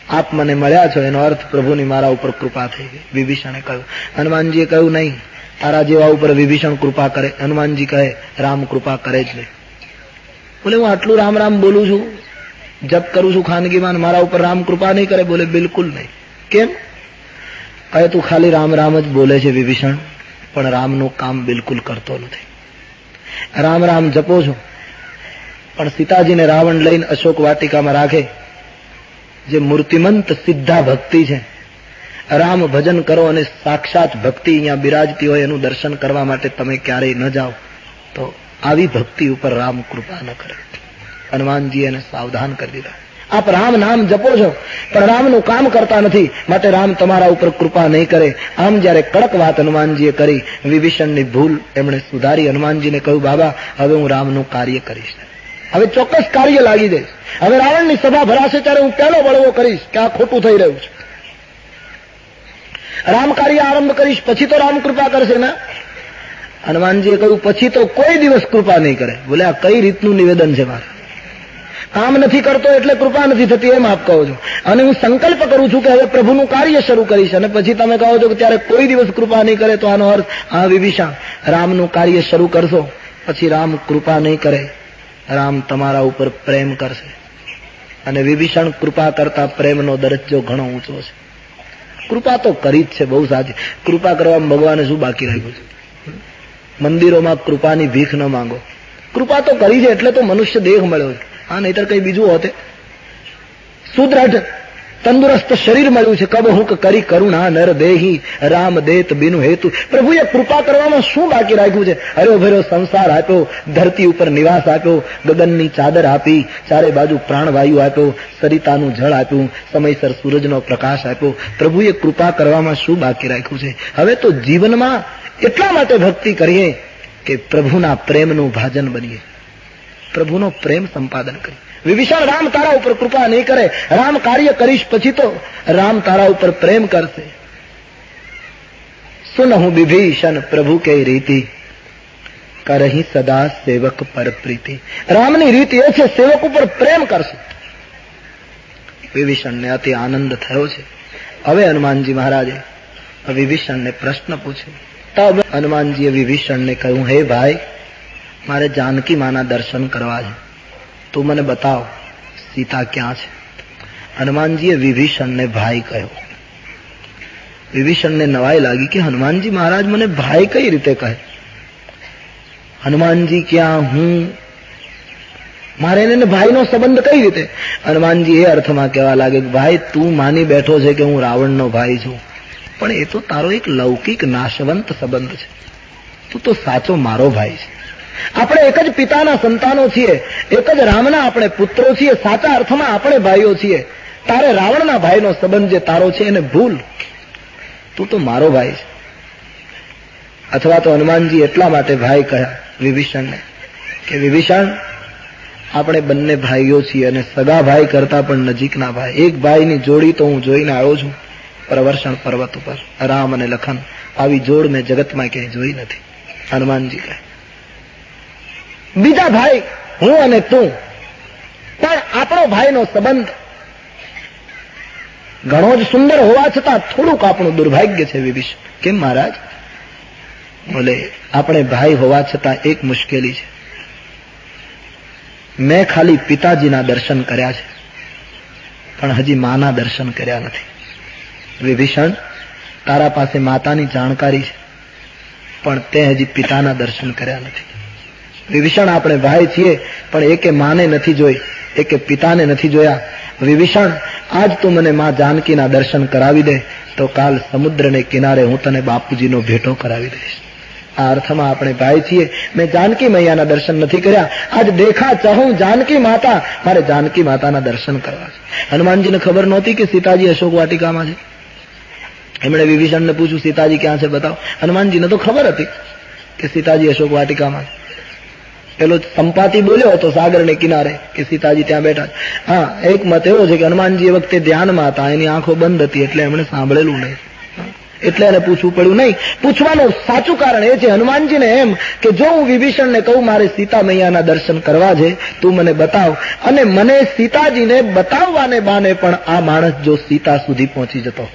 Speaker 1: આપ મને મળ્યા છો એનો અર્થ પ્રભુની મારા ઉપર કૃપા થઈ ગઈ. વિભીષણે કહ્યું. હનુમાનજીએ કહ્યું, નહીં, તારા જેવા ઉપર વિભીષણ કૃપા કરે. હનુમાનજી કહે, રામ કૃપા કરે જ નહીં. બોલે હું આટલું રામ રામ બોલું છું, જપ કરું છું ખાનગીમાં, મારા ઉપર રામ કૃપા નહીં કરે? બોલે બિલકુલ નહીં. કેમ? કહે તું ખાલી રામ રામ જ બોલે છે વિભીષણ, પણ રામનું કામ બિલકુલ કરતો નથી. રામ રામ જપો છો, પણ સીતાજીને રાવણ લઈને અશોક વાટિકામાં રાખે, જે મૂર્તિમંત સિદ્ધા ભક્તિ છે. રામ ભજન કરો અને સાક્ષાત ભક્તિ અહીંયા બિરાજતી હોય એનું દર્શન કરવા માટે તમે ક્યારેય ન જાઓ તો આવી ભક્તિ ઉપર રામ કૃપા ન કરે. હનુમાનજી એને સાવધાન કરી દીધા. આપ રામ નામ જપો છો પણ રામનું કામ કરતા નથી, માટે રામ તમારા ઉપર કૃપા નહીં કરે. આમ જયારે કડક વાત હનુમાનજીએ કરી, વિભીષણની ભૂલ એમણે સુધારી. હનુમાનજીને કહ્યું, બાબા હવે હું રામનું કાર્ય કરીશ, હવે ચોક્કસ કાર્ય લાગી જઈશ. હવે રાવણની સભા ભરાશે ત્યારે હું પહેલો બળવો કરીશ કે આ ખોટું થઈ રહ્યું છે. રામ કાર્ય આરંભ કરીશ, પછી તો રામ કૃપા કરશે ને. હનુમાનજીએ કહ્યું, પછી તો કોઈ દિવસ કૃપા નહીં કરે. બોલે આ કઈ રીતનું નિવેદન છે મારે? કામ નથી કરતો એટલે કૃપા નથી થતી એમ આપ કહો છો, અને હું સંકલ્પ કરું છું કે હવે પ્રભુનું કાર્ય શરૂ કરીશ, અને પછી તમે કહો છો કે ત્યારે કોઈ દિવસ કૃપા નહીં કરે. તો આનો અર્થ, આ વિભીષણ રામનું કાર્ય શરૂ કરશો પછી રામ કૃપા નહીં કરે, રામ તમારા ઉપર પ્રેમ કરશે. અને વિભીષણ કૃપા કરતા પ્રેમનો દરજ્જો ઘણો ઊંચો છે. કૃપા તો કરી જ છે, બહુ સાચી. કૃપા કરવામાં ભગવાને શું બાકી રાખ્યું છે? મંદિરોમાં કૃપાની ભીખ ન માંગો. કૃપા તો કરી છે એટલે તો મનુષ્ય દેહ મળ્યો છે. હા, નહીતર કઈ બીજું હોતે. સુદ્રઢ તંદુરસ્ત શરીર મળ્યું છે. કબ હું કરી કરુણા નર દેહી રામ દેત બિનુ હેતુ. પ્રભુએ કૃપા કરવામાં શું બાકી રાખ્યું છે? હર્યો ભર્યો સંસાર આપ્યો, ધરતી ઉપર નિવાસ આપ્યો, ગગનની ચાદર આપી, ચારે બાજુ પ્રાણવાયુ આપ્યો, સરિતાનું જળ આપ્યું, સમયસર સૂરજનો પ્રકાશ આપ્યો. પ્રભુએ કૃપા કરવામાં શું બાકી રાખ્યું છે? હવે તો જીવનમાં એટલા માટે ભક્તિ કરીએ કે પ્રભુના પ્રેમનું ભાજન બનીએ, પ્રભુનો પ્રેમ સંપાદન કરીએ. વિભીષણ રામ તારા ઉપર કૃપા નહીં કરે, રામ કાર્ય કરીશ પછી તો રામ તારા ઉપર પ્રેમ કરશે. સુનહું વિભીષણ પ્રભુ કે રીતિ, કરહી સદા સેવક પર પ્રીતિ. રામની રીત એ છે, સેવક ઉપર પ્રેમ કરશે. વિભીષણને અતિ આનંદ થયો છે. હવે હનુમાનજી મહારાજે વિભીષણને પ્રશ્ન પૂછ્યો. તબ હનુમાનજીએ વિભીષણને કહ્યું, હે ભાઈ, મારે જાનકી માના દર્શન કરવા છે, તું મને બતાવ સીતા ક્યાં છે. હનુમાનજીએ વિભીષણને ભાઈ કહ્યો. વિભીષણને નવાઈ લાગી કે હનુમાનજી મહારાજ મને ભાઈ કઈ રીતે કહે? હનુમાનજી ક્યાં, હું, મારે એને ભાઈનો સંબંધ કઈ રીતે? હનુમાનજી એ અર્થમાં કહેવા લાગે કે ભાઈ, તું માની બેઠો છે કે હું રાવણનો ભાઈ છું, પણ એ તો તારો એક લૌકિક નાશવંત સંબંધ છે. તું તો સાચો મારો ભાઈ છે. આપણે એક જ પિતાના સંતાનો છીએ, એક જ રામના આપણે પુત્રો છીએ, સાચા અર્થમાં આપણે ભાઈઓ છીએ. તારે રાવણના ભાઈનો સંબંધ જે તારો છે એને ભૂલ. તું તો મારો ભાઈ છે. અથવા તો હનુમાનજી એટલા માટે ભાઈ કહ્યા વિભીષણને કે વિભીષણ, આપણે બંને ભાઈઓ છીએ અને સગા ભાઈ કરતા પણ નજીકના ભાઈ. એક ભાઈની જોડી તો હું જોઈને આવ્યો છું પ્રવર્ષણ પર્વત ઉપર, રામ અને લખન. આવી જોડ મેં જગતમાં ક્યાંય જોઈ નથી. હનુમાનજી કહે, બીજા ભાઈ હું અને તું, પણ આપણો ભાઈનો સંબંધ ઘણો જ સુંદર હોવા છતાં થોડુંક આપણું દુર્ભાગ્ય છે વિભીષણ. કેમ મહારાજ? બોલે, આપણે ભાઈ હોવા છતાં એક મુશ્કેલી છે. મેં ખાલી પિતાજીના દર્શન કર્યા છે, પણ હજી માના દર્શન કર્યા નથી. વિભીષણ, તારા પાસે માતાની જાણકારી છે, પણ તે હજી પિતાના દર્શન કર્યા નથી. વિભીષણ, આપણે ભાઈ છીએ, પણ એકે માને નથી જોઈ, એકે પિતાને નથી જોયા. વિભીષણ, આજ તું મને માં જાનકીના દર્શન કરાવી દે તો કાલ સમુદ્રને કિનારે હું તને બાપુજીનો ભેટો કરાવી દઈશ. આ અર્થમાં આપણે ભાઈ છીએ. મેં જાનકી મૈયાના દર્શન નથી કર્યા. આજ દેખા ચાહું જાનકી માતા, મારે જાનકી માતાના દર્શન કરવા છે. હનુમાનજીને ખબર નહોતી કે સીતાજી અશોક વાટિકામાં છે. એમણે વિભીષણને પૂછ્યું, સીતાજી ક્યાં છે બતાવો. હનુમાનજીને તો ખબર હતી કે સીતાજી અશોક વાટિકામાં છે. પેલો સંપાતી બોલ્યો હતો સાગરને કિનારે કે સીતાજી ત્યાં બેઠા. હા, એક મત એવો છે કે હનુમાનજી એ વખતે ધ્યાનમાં હતા, એની આંખો બંધ હતી એટલે એમણે સાંભળેલું નહીં, એટલે એને પૂછવું પડ્યું નહીં. પૂછવાનું સાચું કારણ એ છે હનુમાનજીને એમ કે જો હું વિભીષણને કહું મારે સીતા મૈયાના દર્શન કરવા છે, તું મને બતાવ, અને મને સીતાજીને બતાવવાને બાને પણ આ માણસ જો સીતા સુધી પહોંચી જતો,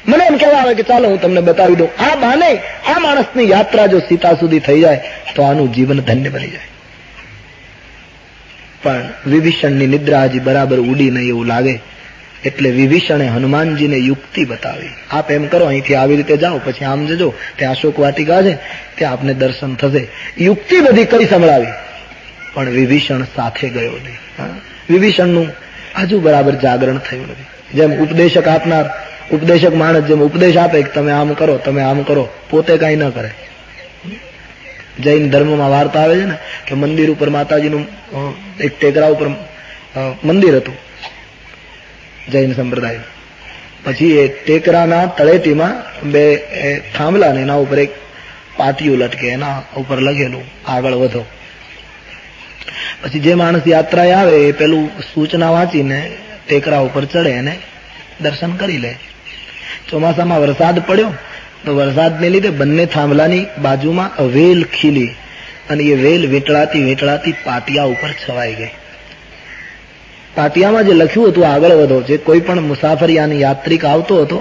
Speaker 1: મને એમ કહેવા આવે કે ચાલો હું તમને બતાવી દઉં, આ બાને આ માણસની યાત્રા જો સીતા સુધી થઈ જાય તો આનું જીવન ધન્ય બની જાય. પણ વિભીષણની નિદ્રા હજી બરાબર ઉડી નહીં એવું લાગે, એટલે વિભીષણે હનુમાનજીને યુક્તિ બતાવી. આપ એમ કરો, અહીંથી આવી રીતે જાઓ, પછી આમ જજો, ત્યાં અશોક વાટિકા છે, ત્યાં આપને દર્શન થશે. યુક્તિ બધી કઈ સંભળાવી, પણ વિભીષણ સાથે ગયો નહીં. વિભીષણનું હજુ બરાબર જાગરણ થયું નથી. જેમ ઉપદેશક આપનાર ઉપદેશક માણસ જેમ ઉપદેશ આપે કે તમે આમ કરો, તમે આમ કરો, પોતે કઈ ન કરે. જૈન ધર્મમાં વાર્તા આવે છે ને કે મંદિર ઉપર માતાજીનું એક ટેકરા ઉપર મંદિર હતું જૈન સંપ્રદાય. પછી એ ટેકરાના તળેટીમાં બે થાંભલા ને એના ઉપર એક પાટિયું લટકે, એના ઉપર લખેલું આગળ વધો. પછી જે માણસ યાત્રાએ આવે એ પેલું સૂચના વાંચીને ટેકરા ઉપર ચડે અને દર્શન કરી લે. ચોમાસામાં વરસાદ પડ્યો તો વરસાદને લીધે બંને થાંભલાની બાજુમાં વેલ ખીલી અને એ વેલ વીંટળાતી વીંટળાતી પાટિયા ઉપર છવાઈ ગઈ. પાટિયામાં જે લખ્યું હતું આગળ વધો, જે કોઈ પણ મુસાફર યાની યાત્રિક આવતો હતો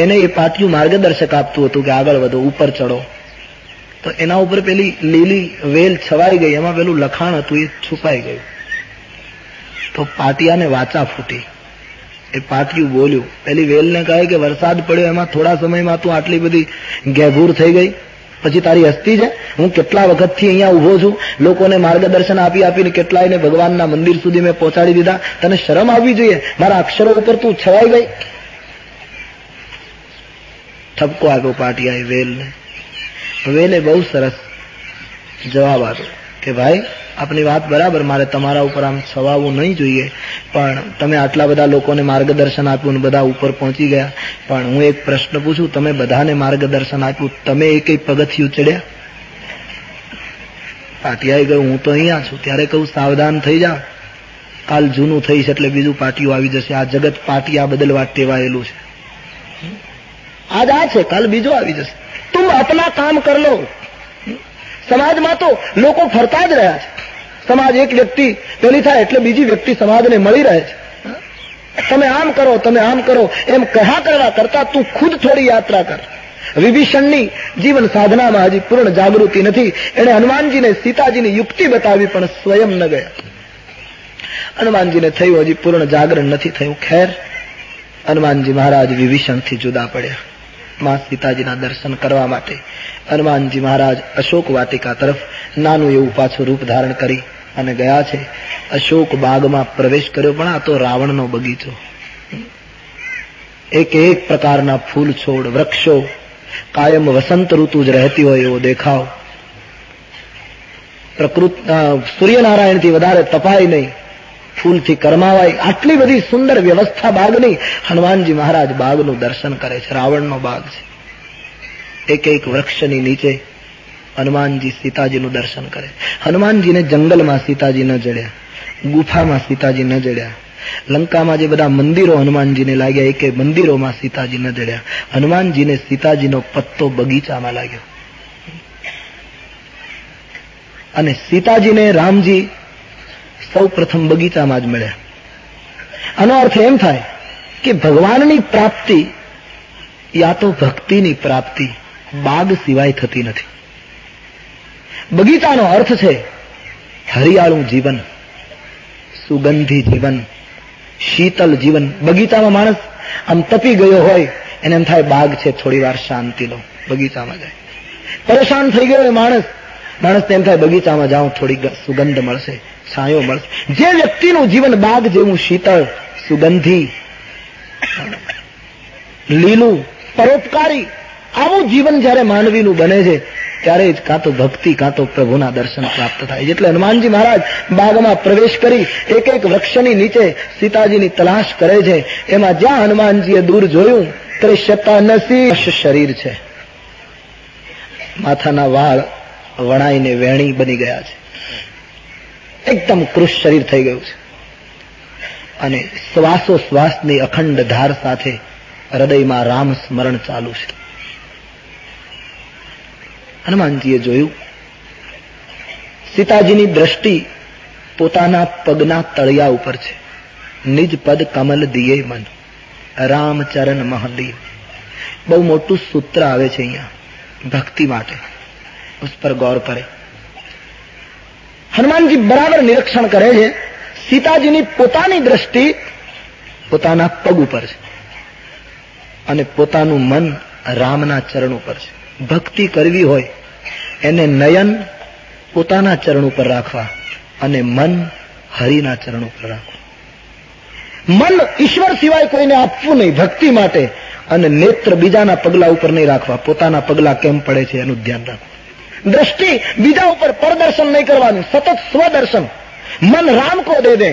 Speaker 1: એને એ પાટિયું માર્ગદર્શક આપતું હતું કે આગળ વધો, ઉપર ચડો. તો એના ઉપર પેલી લીલી વેલ છવાઈ ગઈ, એમાં પેલું લખાણ હતું એ છુપાઈ ગયું. તો પાટિયાને વાચા ફૂટી. એ પાટિયું બોલ્યું. પેલી વેલને કહે કે વરસાદ પડ્યો, એમાં થોડા સમયમાં તું આટલી બધી ઘેઘૂર થઈ ગઈ, પછી તારી હસ્તી છે? હું કેટલા વખતથી અહીંયા ઉભો છું, લોકોને માર્ગદર્શન આપી આપીને કેટલાયને ભગવાનના મંદિર સુધી મેં પહોંચાડી દીધા, તને શરમ આવવી જોઈએ, મારા અક્ષરો ઉપર તું છવાઈ ગઈ. ઠપકો આપ્યો પાટિયાએ વેલને. વેલે બહુ સરસ જવાબ આપ્યો કે ભાઈ આપની વાત બરાબર, મારે તમારા ઉપર આમ છવાવું નહીં જોઈએ, પણ તમે આટલા બધા લોકોને માર્ગદર્શન આપ્યું ને બધા ઉપર પહોંચી ગયા, પણ હું એક પ્રશ્ન પૂછું, તમે બધાને માર્ગદર્શન આપ્યું, તમે એકેય પગથિયું ચડ્યા? પાટિયાએ કહ્યું હું તો અહીંયા છું. ત્યારે કહું સાવધાન થઈ જા, કાલ જૂનું થઈશ એટલે બીજું પાટિયું આવી જશે. આ જગત પાટિયા બદલવા ટેવાયેલું છે. આજ આ છે, કાલ બીજો આવી જશે. તું અપના કામ કર લો. સમાજમાં તો લોકો ફરતા જ રહ્યા છે. સમાજ એક વ્યક્તિ પેલી થાય એટલે બીજી વ્યક્તિ સમાજને મળી રહે છે. તમે આમ કરો, તમે આમ કરો, એમ કહ્યા કરવા કરતા તું ખુદ થોડી યાત્રા કર. વિભીષણની જીવન સાધનામાં હજી પૂર્ણ જાગૃતિ નથી. એણે હનુમાનજીને સીતાજીની યુક્તિ બતાવી પણ સ્વયં ન ગયા. હનુમાનજીને થયું હજી પૂર્ણ જાગરણ નથી થયું. ખેર, હનુમાનજી મહારાજ વિભીષણથી જુદા પડ્યા. માં સીતાજીના દર્શન કરવા માટે હનુમાનજી મહારાજ અશોક વાટિકા તરફ નાનું એવું પાછું રૂપ ધારણ કરી અને ગયા છે. અશોક બાગમાં પ્રવેશ કર્યો, પણ આ તો રાવણનો બગીચો. એક એક પ્રકારના ફૂલ છોડ, વૃક્ષો, કાયમ વસંત ઋતુ જ રહેતી હોય એવો દેખાવ. સૂર્યનારાયણથી વધારે તપાય નહીં, ફૂલથી કરમાવાય, આટલી બધી સુંદર વ્યવસ્થા બાગની. હનુમાનજી મહારાજ બાગનું દર્શન કરે છે. રાવણનો બાગ છે. એક એક વૃક્ષની નીચે હનુમાનજી સીતાજીનું દર્શન કરે. હનુમાનજીને જંગલમાં સીતાજી ન જડ્યા, ગુફામાં સીતાજી ન જડ્યા, લંકામાં જે બધા મંદિરો હનુમાનજીને લાગ્યા એક મંદિરોમાં સીતાજી ન જડ્યા. હનુમાનજીને સીતાજીનો પત્તો બગીચામાં લાગ્યો. અને સીતાજીને રામજી સૌ પ્રથમ બગીચામાં જ મળ્યા. આનો અર્થ એમ થાય કે ભગવાનની પ્રાપ્તિ યા તો ભક્તિની પ્રાપ્તિ બાગ સિવાય થતી નથી. બગીચાનો અર્થ છે હરિયાળું જીવન, સુગંધી જીવન, શીતલ જીવન. બગીચામાં માણસ આમ તપી ગયો હોય એને એમ થાય બાગ છે, થોડી વાર શાંતિ લો, બગીચામાં જાય. પરેશાન થઈ ગયો હોય માણસને એમ થાય બગીચામાં જાઉં, થોડી સુગંધ મળશે, છાંયો મળશે. જે વ્યક્તિનું જીવન બાગ જેવું શીતળ, સુગંધી, લીલું, પરોપકારી, આવું જીવન જયારે માનવીનું બને છે ત્યારે જ કાં તો ભક્તિ કાં તો પ્રભુના દર્શન પ્રાપ્ત થાય. એટલે હનુમાનજી મહારાજ બાગમાં પ્રવેશ કરી એક એક વૃક્ષની નીચે સીતાજીની તલાશ કરે છે. એમાં જ્યાં હનુમાનજીએ દૂર જોયું ત્રિશતાનસી શરીર છે. માથાના વાળ વણાઈને વેણી બની ગયા છે. એકદમ કૃશ શરીર થઈ ગયું છે. અને શ્વાસોશ્વાસની અખંડ ધાર સાથે હૃદયમાં રામ સ્મરણ ચાલુ છે. હનુમાનજીએ જોયું સીતાજીની દ્રષ્ટિ પોતાના પગના તળિયા ઉપર છે. નિજ પદ કમલ દિયે મન, રામ ચરણ મહલી. બહુ મોટું સૂત્ર આવે છે અહીંયા ભક્તિ માટે, ઉસ પર ગૌર કરે. હનુમાનજી બરાબર નિરીક્ષણ કરે છે સીતાજીની પોતાની દ્રષ્ટિ પોતાના પગ ઉપર છે અને પોતાનું મન રામના ચરણ ઉપર છે. ભક્તિ કરવી હોય એને નયન પોતાના ચરણ ઉપર રાખવા અને મન હરિના ચરણ ઉપર રાખવું. મન ઈશ્વર સિવાય કોઈને આપવું નહીં ભક્તિ માટે, અને નેત્ર બીજાના પગલા ઉપર નહીં રાખવા, પોતાના પગલા કેમ પડે છે એનું ધ્યાન રાખવું. दृष्टि बीजा ऊपर परदर्शन नहीं करवानी, सतत स्वदर्शन. मन राम को दे दे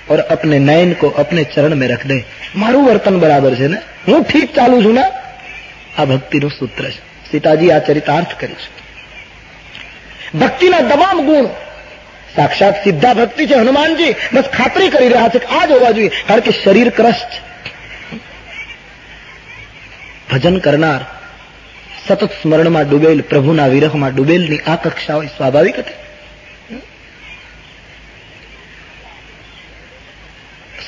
Speaker 1: और अपने नयन को अपने चरण में रख दे. मारू वर्तन बराबर है ने, हूँ ठीक चालू छू ने. आ भक्तिનું સૂત્ર છે. સીતાજી આ ચરિતાર્થ કર્યું છે. ભક્તિના તમામ ગુણ સાક્ષાત સિદ્ધા ભક્તિ છે. હનુમાનજી બસ ખાતરી કરી રહ્યા છે કે આ જ હોવા જોઈએ, કારણ કે શરીર ક્રશ છે. ભજન કરનાર, સતત સ્મરણમાં ડૂબેલ, પ્રભુના વિરહમાં ડૂબેલની આ કક્ષા હોય, સ્વાભાવિક હતી.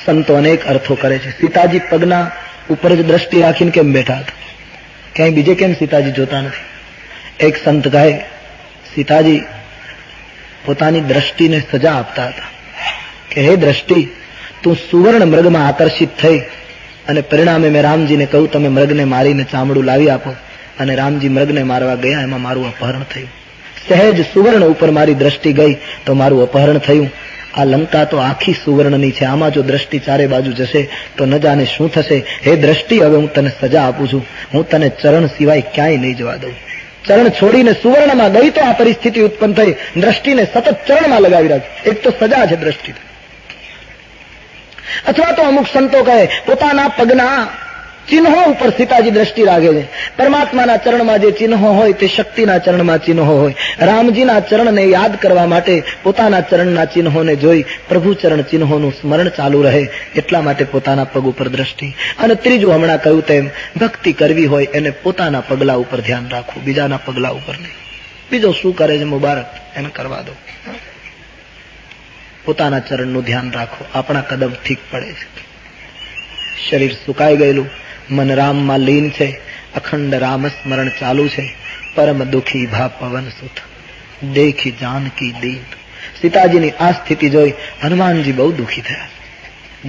Speaker 1: સંતો અનેક અર્થો કરે છે. સીતાજી પગના ઉપર જ દ્રષ્ટિ રાખીને કેમ બેઠા હતા, ક્યાંય બીજે કેમ સીતાજી જોતા નથી? એક સંત કહે સીતાજી પોતાની દ્રષ્ટિને સજા આપતા હતા કે હે દ્રષ્ટિ, તું સુવર્ણ મૃગમાં આકર્ષિત થઈ અને પરિણામે મેં રામજીને કહ્યું તમે મૃગને મારીને ચામડું લાવી આપો, અને રામજી મૃગને મારવા ગયા, એમાં મારું અપહરણ થયું. સહેજ સુવર્ણ ઉપર મારી દ્રષ્ટિ ગઈ તો મારું અપહરણ થયું. આ લંકા તો આખી સુવર્ણની છે, આમાં જો દ્રષ્ટિ ચારે બાજુ જશે તો ન જાણે શું થશે. હે દ્રષ્ટિ, હવે હું તને સજા આપું છું, હું તને ચરણ સિવાય ક્યાંય નહીં જવા દઉં. ચરણ છોડીને સુવર્ણમાં ગઈ તો આ પરિસ્થિતિ ઉત્પન્ન થઈ. દ્રષ્ટિને સતત ચરણમાં લગાવી રાખી, એક તો સજા છે દ્રષ્ટિ. અથવા તો અમુક સંતો કહે પોતાના પગના ચિહ્નો ઉપર સીતાજી દ્રષ્ટિ રાખે છે. પરમાત્માના ચરણમાં જે ચિહ્નો હોય તે શક્તિના ચરણમાં ચિહ્નો હોય. રામજીના ચરણને યાદ કરવા માટે પોતાના ચરણના ચિહ્નોને જોઈ પ્રભુ ચરણ ચિહ્નોનું સ્મરણ ચાલુ રહે, એટલા માટે પોતાના પગ ઉપર દ્રષ્ટિ. અને ત્રીજું, હમણાં કહ્યું તેમ, ભક્તિ કરવી હોય એને પોતાના પગલા ઉપર ધ્યાન રાખવું, બીજાના પગલા ઉપર નહીં. બીજો શું કરે છે મુબારક, એને કરવા દો. પોતાના ચરણનું ધ્યાન રાખો, આપણા કદમ ઠીક પડે છે. શરીર સુકાઈ ગયેલું, મન રામમાં લીન છે, અખંડ રામ સ્મરણ ચાલુ છે. પરમ દુખી ભા પવન સુત દેખી જાનકી દીન. સીતાજીની આ સ્થિતિ જોઈ હનુમાનજી બહુ દુખી થયા.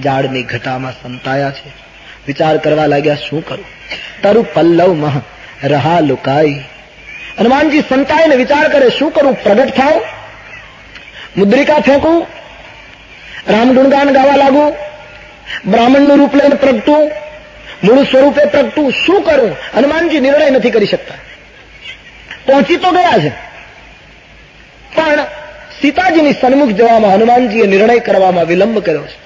Speaker 1: ઝાડની ઘટામાં સંતાયા છે, વિચાર કરવા લાગ્યા શું કરું. તરુ પલ્લવ મહ રહા લુકાઈ. હનુમાનજી સંતાઈને વિચાર કરે શું કરું. પ્રગટ થાવ, મુદ્રિકા ફેંકું, રામ ગુણગાન ગાવા લાગુ, બ્રાહ્મણનું રૂપ લઈને પ્રગટું, મૂળ સ્વરૂપે પ્રગટું, શું કરું? હનુમાનજી નિર્ણય નથી કરી શકતા. પહોંચી તો ગયા છે, પણ સીતાજીની સન્મુખ જવામાં હનુમાનજીએ નિર્ણય કરવામાં વિલંબ કર્યો છે.